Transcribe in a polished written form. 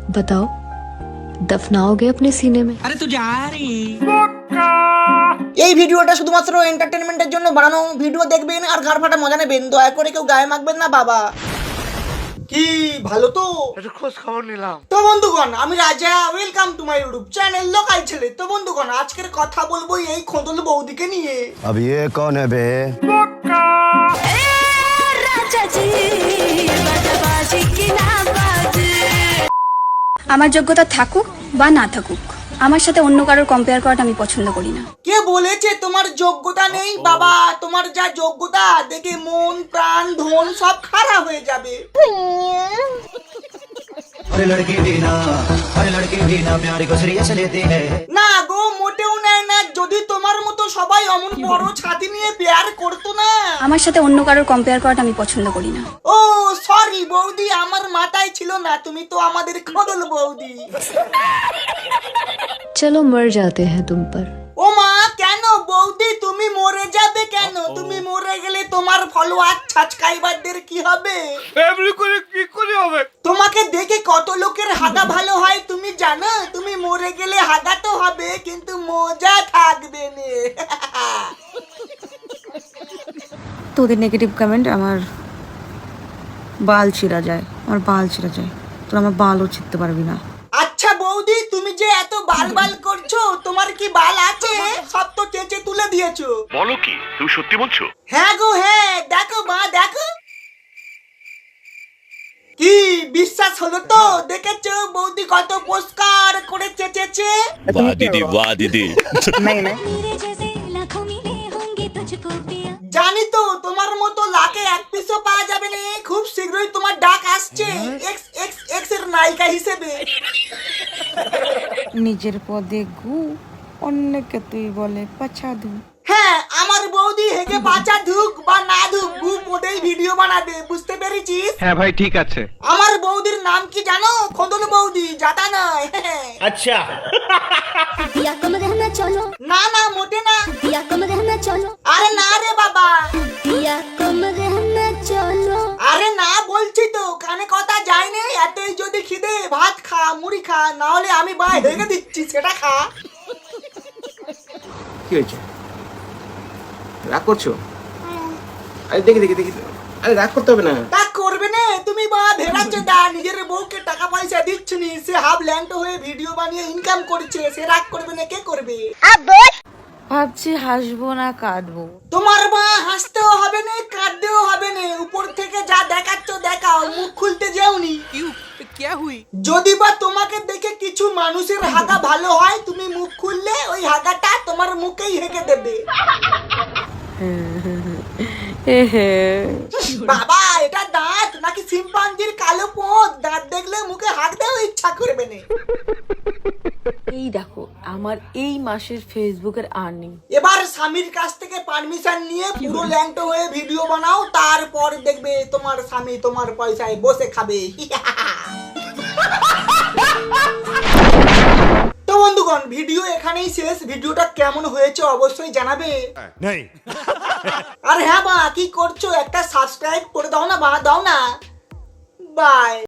बताओ, दफनाओगे अपने सीने में? अरे तू जा रही এই ভিডিওটা শুধুমাত্র এন্টারটেনমেন্টের জন্য বানানো। ভিডিও দেখবেন আর ঘাড় ফাটা মজা নেবেন, দয়া করে কেউ গায়ে মাখবেন না বাবা। কি ভালো তো একটু খোঁজ খবর নিলাম তো বন্ধুগণ, আমি রাজা, welcome to my YouTube channel local ছেলে। তো বন্ধুগণ, আজকের কথা বলবো এই খোঁদল বৌদিকে নিয়ে। अब ये कौन है बे? আমার যোগ্যতা থাকুক বা না থাকুক, আমার সাথে অন্য কারোর কম্পেয়ার করাটা আমি পছন্দ করি না। কে বলেছে তোমার যোগ্যতা নেই? বাবা, তোমার যা যোগ্যতা দেখে মন প্রাণ ধন সব খারাপ হয়ে যাবে। না গো, মোটেও নেয় না। যদি তোমার মতো সবাই অমন বড় ছাতি নিয়ে পেয়ার করতো না। আমার সাথে অন্য কারোর কম্পেয়ার করাটা আমি পছন্দ করি না। ও সরি বৌদি, আমার মাথায় ছিল না, তুমি তো আমাদের খোদল বৌদি। चलो मर जाते हैं तुम पर। ও মা, কেন বৌদি তুমি মরে যাবে কেন? তুমি মরে গেলে তোমার ফলোয়ার সাবস্ক্রাইবারদের কি হবে? এমনি করে কি করে হবে? তোমাকে দেখে কত লোকের হাগা ভালো হয় তুমি জানো? তুমি মরে গেলে হাগা তো হবে, কিন্তু মজা থাকবে না। তোদের নেগেটিভ কমেন্ট আমার বাল ছিঁড়া যায়, আমার বাল ছিঁড়া যায়। তোর আমার বালও ছিঁড়তে পারবি না। আচ্ছা বৌদি, তুমি যে এত বাল বাল করছো, তোমার কি বাল আছে? সব তো চেঁচে তুলে দিয়েছো। বলো কি, তুমি সত্যি বলছো? হ্যাঁ গো হ্যাঁ, দেখো মা দেখো। কি বিশ্বাস হলো তো? দেখেছো বৌদি কত পরিষ্কার করে চেঁচেছে। বাহ দিদি, বাহ দিদি। জানি তো তোমার মতো লাখে এক পিসও পাওয়া যাবে না। খুব শীঘ্রই তোমার ডাক আসছে এক্স এক্স এক্স এর নায়িকা হিসেবে। নিজের পদে গু, অন্যকে তুই বলে পাছা দু। হ্যাঁ, আমার বৌদি হেগে বাচ্চা ধুক বা না ধুক, গু পদেই ভিডিও বানাবে, বুঝতে পেরেছিস? হ্যাঁ ভাই, ঠিক আছে। আমার বৌদির নাম কি জানো? খোদন বৌদি, জাতা নয়। আচ্ছা, না না, মোটে না। আরে না রে বাবা, আরে না বলছি তো, কানে কথা যায় না। এতই যদি খিদে, ভাত খা, মুড়ি খা, না হলে আমি বা হেগে দিচ্ছি, সেটা খা। কি হয়েছে? রাগ করছো? আরে দেখি দেখি দেখি, আরে রাগ করতে হবে না। তা করবে না তুমি বা ভেড়াচ্ছে দা, নিজের বউকে টাকা পয়সা দিচ্ছে নি, সে হাফ ল্যান্ড হয়ে ভিডিও বানিয়ে ইনকাম করছে, সে রাগ করবে না? কে করবে? ভাবছি হাসবো না কাঁদবো। তোমার মা হাসতেও হবে না, কাঁদতেও হবে না। উপর থেকে যা দেখাচ্ছ দেখাও, মুখ খুলতে যেওনি। যদি বা তোমাকে দেখে কিছু মানুষের হাগা ভালো হয়, তুমি মুখ খুললে ওই হাগাটা তোমার মুখেই হেগে দেবে। বাবা, এটা দাঁত নাকি শিম্পাঞ্জির কালো পোঁত? দাঁত দেখলে মুখে হাত দেওয়া ইচ্ছা করবে না। এই দেখো আমার এই মাসের ফেসবুকের আর্নিং। এবার স্বামীর কাছ থেকে পারমিশন নিয়ে পুরো ল্যাংটো হয়ে ভিডিও বানাও, তারপর দেখবে তোমার স্বামী তোমার পয়সায় বসে খাবে। তো বন্ধুগণ, ভিডিও এখানেই শেষ। ভিডিওটা কেমন হয়েছে অবশ্যই জানাবে। আর হ্যাঁ বা, কি করছো? একটা সাবস্ক্রাইব করে দাও না বা, দাও না। বাই।